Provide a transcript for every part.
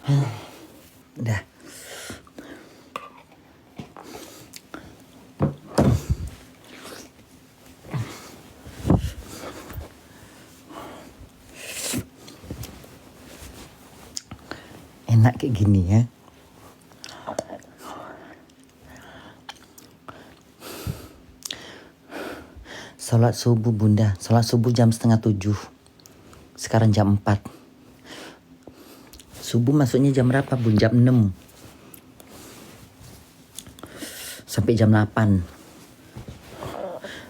Udah. Enak kayak gini ya. Sholat subuh bunda, sholat subuh jam 6:30. Sekarang jam 4. Subuh masuknya jam berapa bun? Jam 6. Sampai jam 8.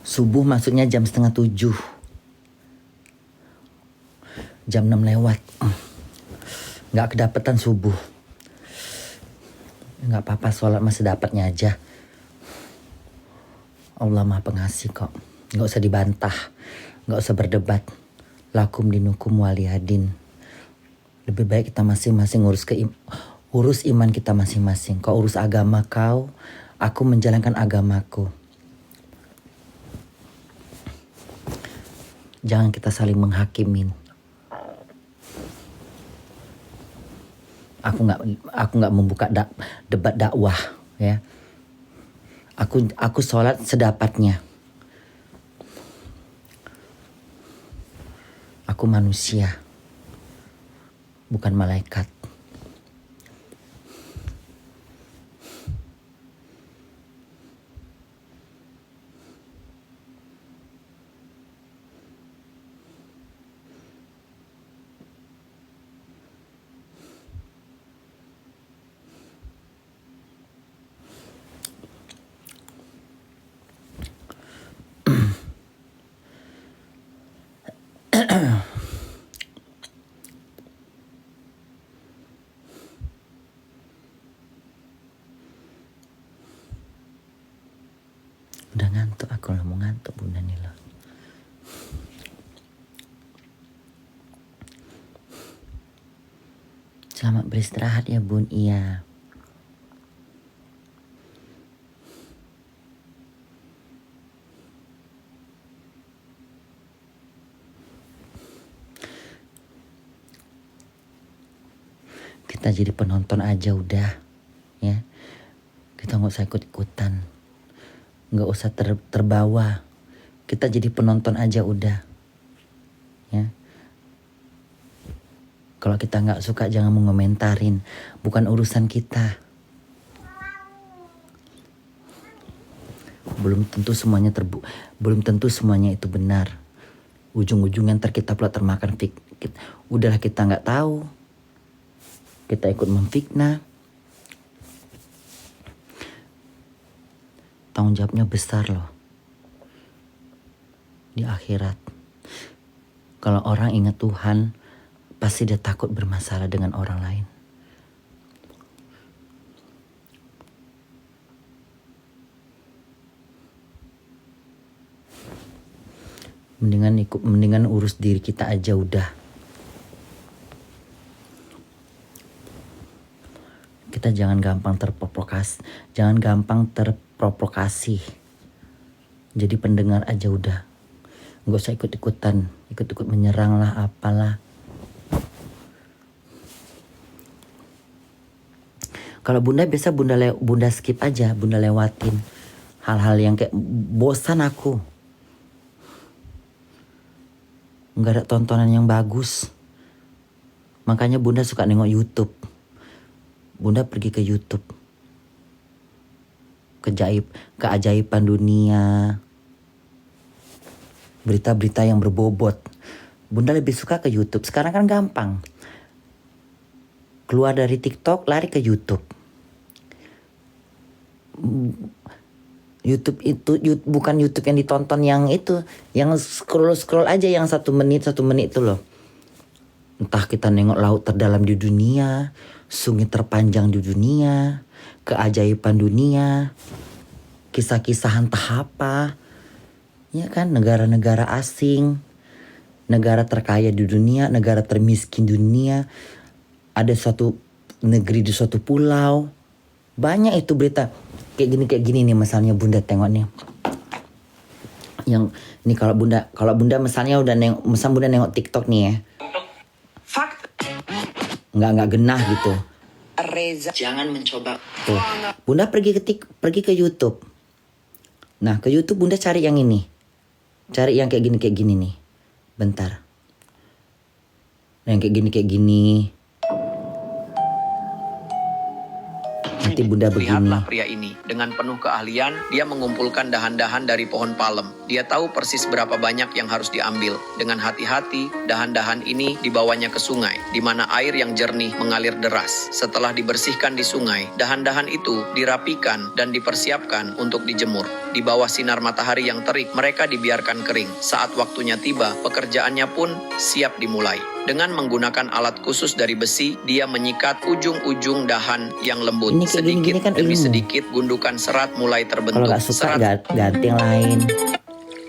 Subuh masuknya jam 6:30. Jam 6 lewat. Gak kedapetan subuh. Gak apa-apa, sholat masih dapatnya aja. Allah Maha Pengasih kok. Gak usah dibantah, gak usah berdebat. Lakum dinukum waliyadin. Lebih baik kita masing-masing urus iman kita masing-masing. Kau urus agama kau, aku menjalankan agamaku. Jangan kita saling menghakimin. Aku nggak membuka debat dakwah ya. Aku sholat sedapatnya. Aku manusia, bukan malaikat. Udah ngantuk aku lah, mau ngantuk bunda nih loh. Selamat beristirahat ya bun. Iya. Kita jadi penonton aja udah ya. Kita nggak usah ikut-ikutan, nggak usah terbawa. Kita jadi penonton aja udah ya. Kalau kita nggak suka jangan mengomentarin, bukan urusan kita. Belum tentu semuanya itu benar. Ujung-ujungnya ntar kita pula termakan udahlah, kita nggak tahu, kita ikut memfitnah. Tanggung jawabnya besar loh di akhirat. Kalau orang ingat Tuhan, pasti dia takut bermasalah dengan orang lain. Mendingan urus diri kita aja udah. Kita jangan gampang terprovokasi. Jadi pendengar aja udah. Nggak usah ikut-ikutan, ikut menyerang lah apalah. Kalau bunda biasa bunda skip aja, bunda lewatin hal-hal yang kayak bosan aku. Nggak ada tontonan yang bagus. Makanya bunda suka nengok YouTube. Bunda pergi ke YouTube. Keajaiban dunia. Berita-berita yang berbobot. Bunda lebih suka ke YouTube. Sekarang kan gampang. Keluar dari TikTok, lari ke YouTube. YouTube itu bukan YouTube yang ditonton yang itu, yang scroll aja yang 1 menit itu loh. Entah kita nengok laut terdalam di dunia, sungai terpanjang di dunia, keajaiban dunia, kisah-kisah entah apa, ya kan, negara-negara asing, negara terkaya di dunia, negara termiskin di dunia, ada suatu negeri di suatu pulau, banyak itu berita. Kayak gini nih misalnya bunda tengok nih. Yang ini kalau bunda misalnya bunda nengok TikTok nih ya. Fakt. nggak genah gitu. Reza, jangan mencoba. Tuh, Bunda pergi ke YouTube. Nah, ke YouTube Bunda cari yang ini. Cari yang kayak gini nih. Bentar. Yang kayak gini. Nanti Bunda begini. Lihatlah pria ini. Dengan penuh keahlian, dia mengumpulkan dahan-dahan dari pohon palem. Dia tahu persis berapa banyak yang harus diambil. Dengan hati-hati, dahan-dahan ini dibawanya ke sungai, di mana air yang jernih mengalir deras. Setelah dibersihkan di sungai, dahan-dahan itu dirapikan dan dipersiapkan untuk dijemur. Di bawah sinar matahari yang terik, mereka dibiarkan kering. Saat waktunya tiba, pekerjaannya pun siap dimulai. Dengan menggunakan alat khusus dari besi, dia menyikat ujung-ujung dahan yang lembut. Ini kayak Sedikit gini kan demi ilmu. sedikit gundukan serat mulai Kalau terbentuk. nggak suka Serat ganti yang lain.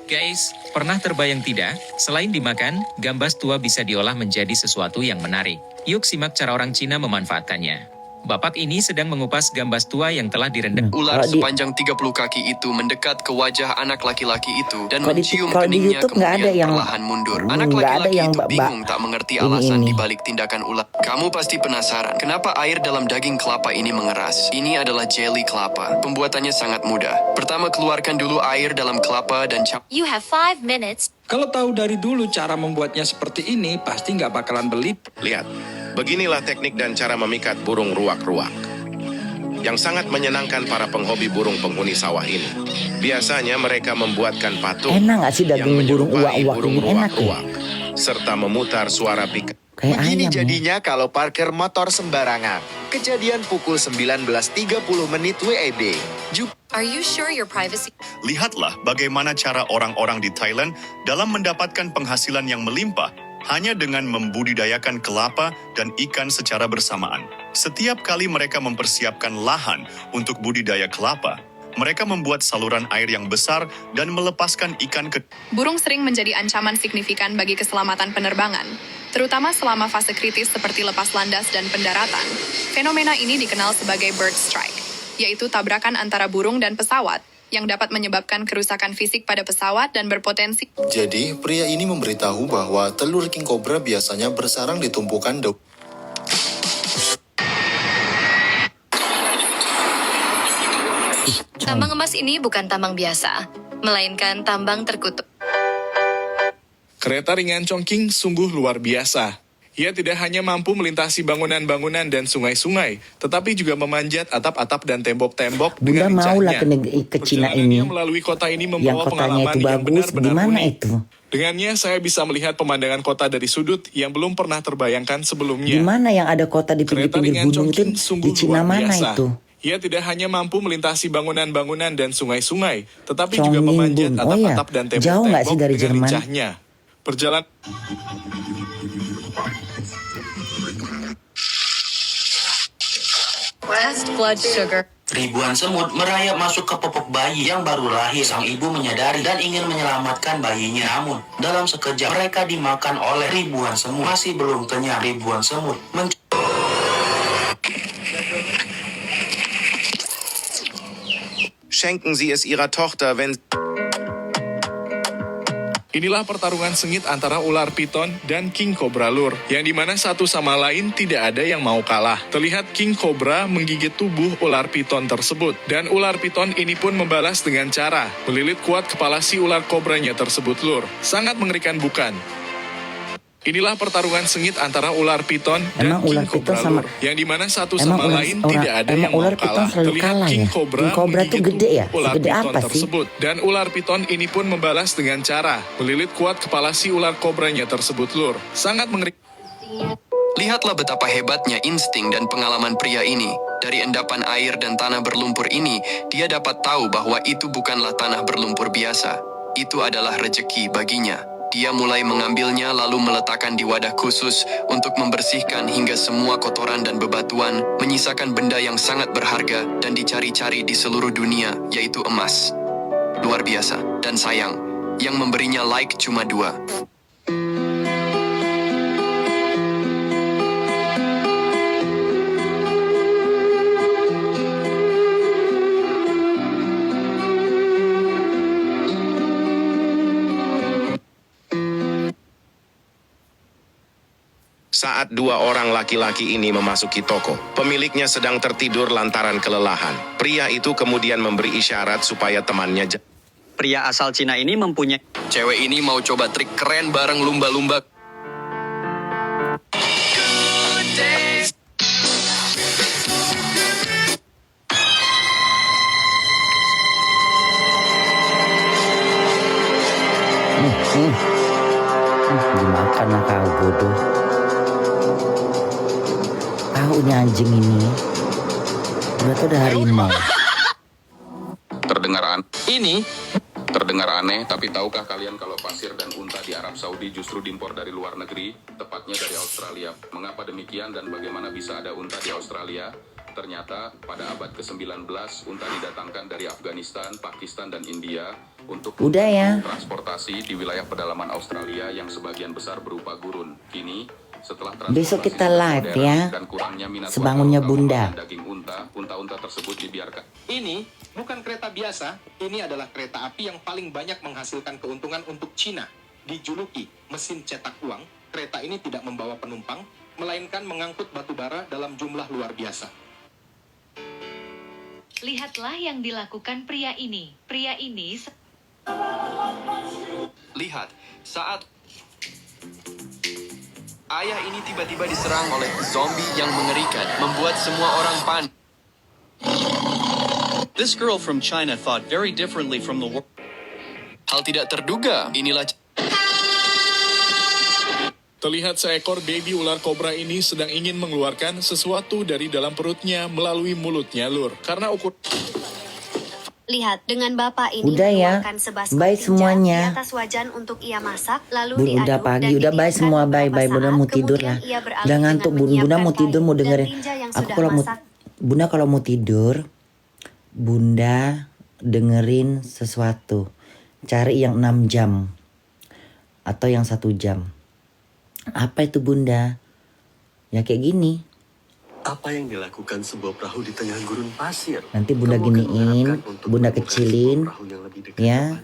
Guys, pernah terbayang tidak? Selain dimakan, gambas tua bisa diolah menjadi sesuatu yang menarik. Yuk simak cara orang Cina memanfaatkannya. Bapak ini sedang mengupas gambas tua yang telah direndam. Ular Kalau di- sepanjang 30 kaki itu mendekat ke wajah anak laki-laki itu dan Kalau di- mencium kalau di keningnya, YouTube nggak ada kemudian yang- perlahan mundur. Anak nggak ada laki-laki yang itu bingung tak mengerti alasan ini. dibalik tindakan ular. Kamu pasti penasaran, kenapa air dalam daging kelapa ini mengeras? Ini adalah jelly kelapa. Pembuatannya sangat mudah. Pertama, keluarkan dulu air dalam kelapa dan You have 5 minutes. Kalau tahu dari dulu cara membuatnya seperti ini, pasti nggak bakalan beli. Lihat, beginilah teknik dan cara memikat burung ruak-ruak yang sangat menyenangkan para penghobi burung penghuni sawah ini. Biasanya mereka membuatkan patung Enak nggak sih yang daging burung menyerupai uak-uak burung ini? Enak ya? ruak-ruak, serta memutar suara pika. Kayak Begini ayam ya. jadinya kalau parkir motor sembarangan. Kejadian pukul 19.30 menit WIB. Are you sure your privacy? Lihatlah bagaimana cara orang-orang di Thailand dalam mendapatkan penghasilan yang melimpah hanya dengan membudidayakan kelapa dan ikan secara bersamaan. Setiap kali mereka mempersiapkan lahan untuk budidaya kelapa, mereka membuat saluran air yang besar dan melepaskan ikan ke... Burung sering menjadi ancaman signifikan bagi keselamatan penerbangan, terutama selama fase kritis seperti lepas landas dan pendaratan. Fenomena ini dikenal sebagai bird strike, yaitu tabrakan antara burung dan pesawat yang dapat menyebabkan kerusakan fisik pada pesawat dan berpotensi. Jadi, pria ini memberitahu bahwa telur king cobra biasanya bersarang di tumpukan daun. Tambang emas ini bukan tambang biasa, melainkan tambang terkutuk. Kereta ringan Chongqing sungguh luar biasa. Ia tidak hanya mampu melintasi bangunan-bangunan dan sungai-sungai, tetapi juga memanjat atap-atap dan tembok-tembok Bunda dengan mau lah lincahnya. ke Cina ini. Perjalanannya melalui kota ini Yang membawa kotanya pengalaman itu yang bagus. benar-benar Gimana unik. itu? Dengannya saya bisa melihat pemandangan kota dari sudut yang belum pernah terbayangkan sebelumnya. Di mana yang ada kota di Kereta pinggir-pinggir ringan gunung itu? Chongqing sungguh Di Cina luar mana biasa. itu? Ia tidak hanya mampu melintasi bangunan-bangunan dan sungai-sungai, tetapi juga Chongqing, memanjat Bun. Oh iya, atap-atap dan jauh nggak sih tembok-tembok dari dengan Jerman? lincahnya. Perjalanan Test blood sugar. Ribuan semut merayap masuk ke popok bayi yang baru lahir. Sang ibu menyadari dan ingin menyelamatkan bayinya. Namun, dalam sekejap mereka dimakan oleh ribuan semut. Masih belum kenyang, ribuan semut Schenken Sie es Ihrer Tochter, wenn... Inilah pertarungan sengit antara ular piton dan king cobra lur, yang dimana satu sama lain tidak ada yang mau kalah. Terlihat king cobra menggigit tubuh ular piton tersebut, dan ular piton ini pun membalas dengan cara melilit kuat kepala si ular kobranya tersebut lur. Sangat mengerikan bukan? Inilah pertarungan sengit antara ular piton dan Emang ular king piton cobra sama- lur, yang dimana satu Emang sama ular- lain orang- tidak ada emang yang mau ular piton kalah. selalu Terlihat kalah king ya? cobra King cobra tuh menggigit gede ya? tubuh ular Segede piton apa sih? tersebut. Dan ular piton ini pun membalas dengan cara melilit kuat kepala si ular kobranya tersebut lur. Sangat mengerikan. Lihatlah betapa hebatnya insting dan pengalaman pria ini. Dari endapan air dan tanah berlumpur ini, dia dapat tahu bahwa itu bukanlah tanah berlumpur biasa. Itu adalah rejeki baginya. Dia mulai mengambilnya lalu meletakkan di wadah khusus untuk membersihkan hingga semua kotoran dan bebatuan, menyisakan benda yang sangat berharga dan dicari-cari di seluruh dunia, yaitu emas. Luar biasa, dan sayang, yang memberinya like cuma 2. Saat dua orang laki-laki ini memasuki toko, pemiliknya sedang tertidur lantaran kelelahan. Pria itu kemudian memberi isyarat supaya temannya Pria asal Cina ini mempunyai... Cewek ini mau coba trik keren bareng lumba-lumba. Dimakan lah kau bodoh. Tahunya anjing ini. Udah tuh udah harimau. Terdengar aneh, tapi tahukah kalian kalau pasir dan unta di Arab Saudi justru diimpor dari luar negeri, tepatnya dari Australia. Mengapa demikian dan bagaimana bisa ada unta di Australia? Ternyata pada abad ke-19 unta didatangkan dari Afghanistan, Pakistan, dan India untuk transportasi di wilayah pedalaman Australia yang sebagian besar berupa gurun. Kini, setelah Besok kita live ya. dan kurangnya minat Sebangunnya Bunda. daging unta tersebut dibiarkan. Ini bukan kereta biasa, ini adalah kereta api yang paling banyak menghasilkan keuntungan untuk Cina. Dijuluki mesin cetak uang, kereta ini tidak membawa penumpang, melainkan mengangkut batu bara dalam jumlah luar biasa. Lihatlah yang dilakukan pria ini. Pria ini Lihat, saat ayah ini tiba-tiba diserang oleh zombie yang mengerikan, membuat semua orang panik. This girl from China thought very differently from the world. Hal tidak terduga, inilah Terlihat seekor baby ular kobra ini sedang ingin mengeluarkan sesuatu dari dalam perutnya melalui mulutnya, Lur. Karena Lihat, dengan Bapak ini Udah ya, mengeluarkan sebaskom bye tinja semuanya. di atas wajan untuk ia masak, lalu Bun, diaduk udah pagi, dan udah bye didiamkan semua, bye beberapa bye. Bunda saat, mau tidur kemudian lah. ia beralih Jangan dengan ngantuk, Bunda mau menyiapkan tidur, mau kain dan dengerin. tinja yang Aku sudah kalau mau, masak. Bunda kalau mau tidur, Bunda dengerin sesuatu. Cari yang 6 jam atau yang 1 jam. Apa itu Bunda? Ya kayak gini. Apa yang dilakukan sebuah perahu di tengah gurun pasir? Nanti Bunda giniin, Bunda kecilin, ya.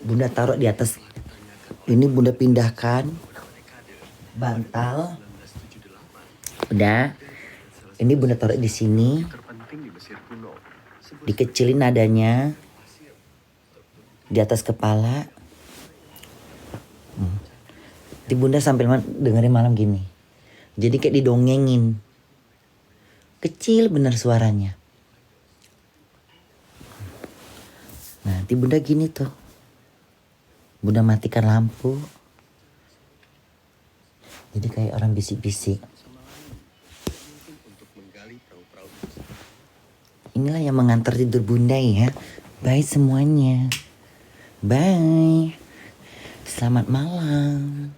Bunda taruh di atas. Ini Bunda pindahkan bantal. Udah. Ini Bunda taruh di sini. Dikecilin nadanya. Di atas kepala. Nanti Bunda sambil dengerin malam gini. Jadi kayak didongengin. Kecil bener suaranya. Nah, nanti Bunda gini tuh. Bunda matikan lampu. Jadi kayak orang bisik-bisik. Inilah yang mengantar tidur Bunda ya. Bye semuanya. Bye. Selamat malam.